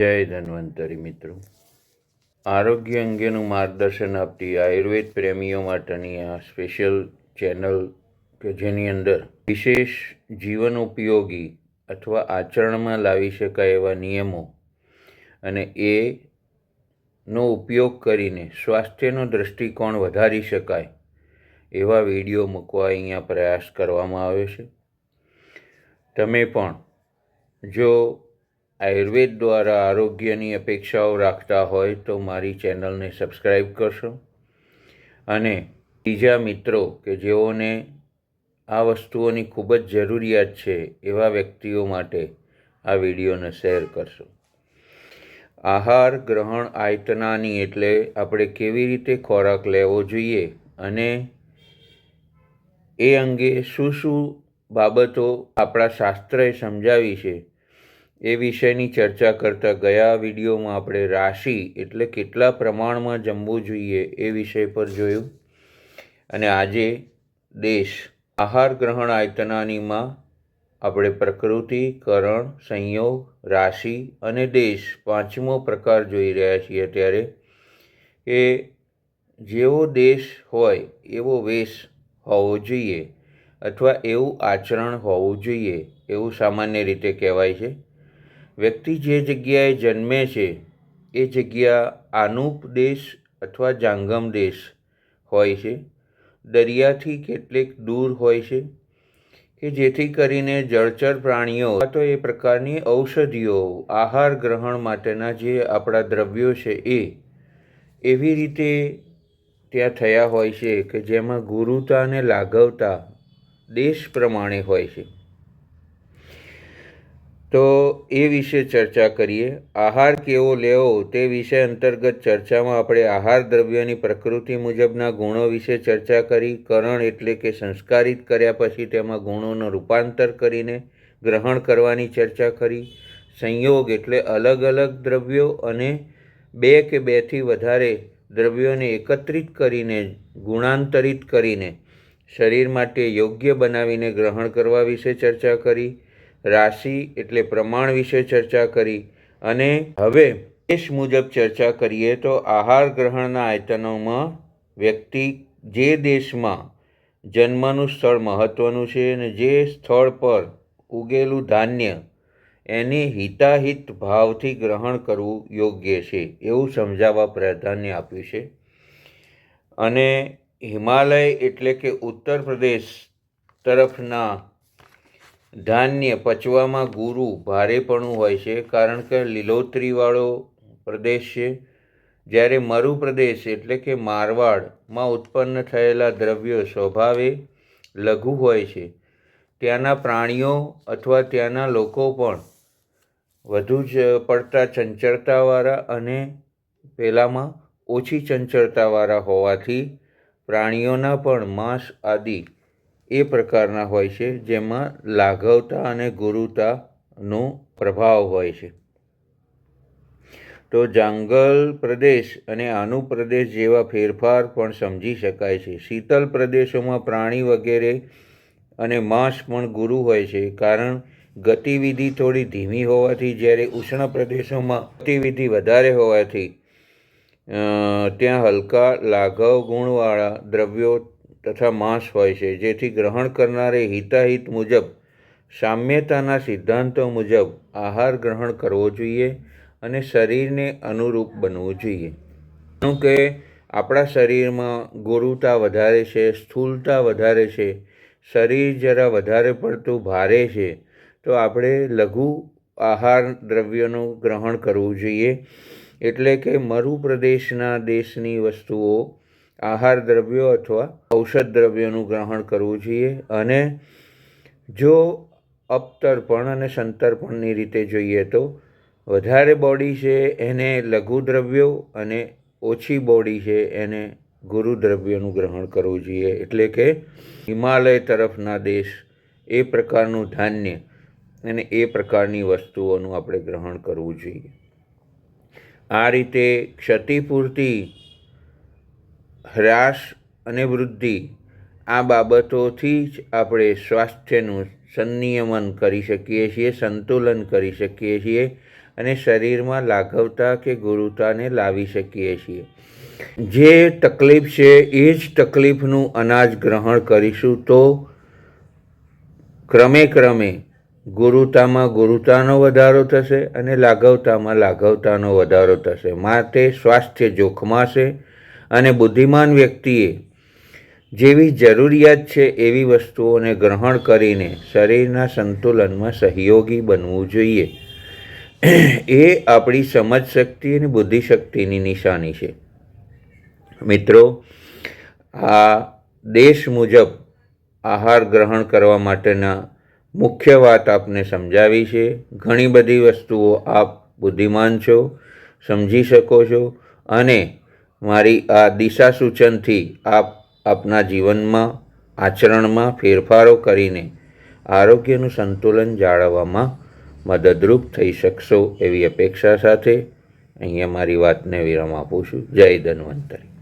જય ધન્વંતરી મિત્રો, આરોગ્ય અંગેનું માર્ગદર્શન આપતી આયુર્વેદ પ્રેમીઓ માટેની આ સ્પેશિયલ ચેનલ કે જેની અંદર વિશેષ જીવન ઉપયોગી અથવા આચરણમાં લાવી શકાય એવા નિયમો અને એનો ઉપયોગ કરીને સ્વાસ્થ્યનો દૃષ્ટિકોણ વધારી શકાય એવા વિડીયો મૂકવા અહીંયા પ્રયાસ કરવામાં આવ્યો છે. તમે પણ જો આયુર્વેદ દ્વારા આરોગ્યની અપેક્ષાઓ રાખતા હોય તો મારી ચેનલને સબસ્ક્રાઈબ કરશો અને બીજા મિત્રો કે જેઓને આ વસ્તુઓની ખૂબ જ જરૂરિયાત છે એવા વ્યક્તિઓ માટે આ વિડીયોને શેર કરશો. આહાર ગ્રહણ આયતનાની એટલે આપણે કેવી રીતે ખોરાક લેવો જોઈએ અને એ અંગે શું શું બાબતો આપણા શાસ્ત્રએ સમજાવી છે એ વિષયની ચર્ચા કરતાં ગયા વિડીયોમાં આપણે રાશિ એટલે કેટલા પ્રમાણમાં જમવું જોઈએ એ વિષય પર જોયું અને આજે દેશ આહાર ગ્રહણ આયતનાનીમાં આપણે પ્રકૃતિ, કરણ, સંયોગ, રાશિ અને દેશ પાંચમો પ્રકાર જોઈ રહ્યા છીએ. ત્યારે એ જેવો દેશ હોય એવો વેશ હોવો જોઈએ અથવા એવું આચરણ હોવું જોઈએ એવું સામાન્ય રીતે કહેવાય છે. વ્યક્તિ જે જગ્યાએ જન્મે છે એ જગ્યા આનુપ દેશ અથવા જાંગમ દેશ હોય છે. દરિયાથી કેટલેક દૂર હોય છે કે જેથી કરીને જળચર પ્રાણીઓ તો એ પ્રકારની ઔષધિઓ આહાર ગ્રહણ માટેના જે આપણા દ્રવ્યો છે એ એવી રીતે ત્યાં થયા હોય છે કે જેમાં ગુરુતા અને લાઘવતા દેશ પ્રમાણે હોય છે. તો એ વિશે ચર્ચા કરીએ. આહાર કેવો લેવો તે વિષય અંતર્ગત ચર્ચામાં આપણે આહાર દ્રવ્યોની પ્રકૃતિ મુજબના ગુણો વિશે ચર્ચા કરી. કરણ એટલે કે સંસ્કારિત કર્યા પછી તેમાં ગુણોનું રૂપાંતર કરીને ગ્રહણ કરવાની ચર્ચા કરી. સંયોગ એટલે અલગ અલગ દ્રવ્યો અને બે કે બેથી વધારે દ્રવ્યોને એકત્રિત કરીને ગુણાંતરિત કરીને શરીર માટે યોગ્ય બનાવીને ગ્રહણ કરવા વિશે ચર્ચા કરી. રાશિ એટલે પ્રમાણ વિશે ચર્ચા કરી અને હવે દેશ મુજબ ચર્ચા કરીએ તો આહાર ગ્રહણના આયતનોમાં વ્યક્તિ જે દેશમાં જન્મનું સ્થળ મહત્ત્વનું છે અને જે સ્થળ પર ઉગેલું ધાન્ય એને હિતાહિત ભાવથી ગ્રહણ કરવું યોગ્ય છે એવું સમજાવવા પ્રાધાન્ય આપ્યું છે. અને હિમાલય એટલે કે ઉત્તર પ્રદેશ તરફના ધાન્ય પચવામાં ગુરુ ભારેપણું હોય છે કારણ કે લીલોતરીવાળો પ્રદેશ છે. જ્યારે મરુ પ્રદેશ એટલે કે મારવાડમાં ઉત્પન્ન થયેલા દ્રવ્યો સ્વભાવે લઘુ હોય છે. ત્યાંના પ્રાણીઓ અથવા ત્યાંના લોકો પણ વધુ જ પડતા ચંચળતાવાળા અને પેલામાં ઓછી ચંચળતાવાળા હોવાથી પ્રાણીઓના પણ માંસ આદિ એ પ્રકારના હોય છે જેમાં લાઘવતા અને ગુરુતાનો પ્રભાવ હોય છે. તો જાંગલ પ્રદેશ અને આનુ પ્રદેશ જેવા ફેરફાર પણ સમજી શકાય છે. શીતલ પ્રદેશોમાં પ્રાણી વગેરે અને માંસ પણ ગુરુ હોય છે કારણ ગતિવિધિ થોડી ધીમી હોવાથી. જ્યારે ઉષ્ણ પ્રદેશોમાં ગતિવિધિ વધારે હોવાથી ત્યાં હલકા લાઘવ ગુણવાળા દ્રવ્યો તથા માંસ હોય છે જેથી ગ્રહણ કરનારે હિતાહિત મુજબ સામ્યતાના સિદ્ધાંતો મુજબ આહાર ગ્રહણ કરવો જોઈએ અને શરીરને અનુરૂપ બનવું જોઈએ. કારણ કે આપણા શરીરમાં ગુરુતા વધારે છે, સ્થૂળતા વધારે છે, શરીર જરા વધારે પડતું ભારે છે તો આપણે લઘુ આહાર દ્રવ્યોનું ગ્રહણ કરવું જોઈએ. એટલે કે મરુ પ્રદેશના દેશની વસ્તુઓ આહાર દ્રવ્યો અથવા ઔષધ દ્રવ્યોનું ગ્રહણ કરવું જોઈએ. અને જો અપતર્પણ અને સંતર્પણની રીતે જોઈએ તો વધારે બોડી છે એને લઘુ દ્રવ્યો અને ઓછી બોડી છે એને ગુરુ દ્રવ્યોનું ગ્રહણ કરવું જોઈએ. એટલે કે હિમાલય તરફના દેશ એ પ્રકારનું ધાન્ય અને એ પ્રકારની વસ્તુઓનું આપણે ગ્રહણ કરવું જોઈએ. આ રીતે ક્ષતિપૂર્તિ, હ્રાસ અને વૃદ્ધિ આ બાબતોથી જ આપણે સ્વાસ્થ્યનું સંનિયમન કરી શકીએ છીએ, સંતુલન કરી શકીએ છીએ અને શરીરમાં લાઘવતા કે ગુરુતાને લાવી શકીએ છીએ. જે તકલીફ છે એ જ તકલીફનું અનાજ ગ્રહણ કરીશું તો ક્રમે ક્રમે ગુરુતામાં ગુરુતાનો વધારો થશે અને લાઘવતામાં લાઘવતાનો વધારો થશે. માટે સ્વાસ્થ્ય જોખમાશે અને બુદ્ધિમાન વ્યક્તિએ જેવી જરૂરિયાત છે એવી વસ્તુઓને ગ્રહણ કરીને શરીરના સંતુલનમાં સહયોગી બનવું જોઈએ. એ આપણી સમજ શક્તિ અને બુદ્ધિશક્તિની નિશાની છે. મિત્રો, આ દેશ મુજબ આહાર ગ્રહણ કરવા માટેના મુખ્ય વાત આપને સમજાવી છે. ઘણી બધી વસ્તુઓ આપ બુદ્ધિમાન છો, સમજી શકો છો અને મારી આ દિશા સૂચનથી આપ આપના જીવનમાં આચરણમાં ફેરફારો કરીને આરોગ્યનું સંતુલન જાળવવામાં મદદરૂપ થઈ શકશો એવી અપેક્ષા સાથે અહીંયા મારી વાતને વિરામ આપું છું. જય ધન્વંતરી.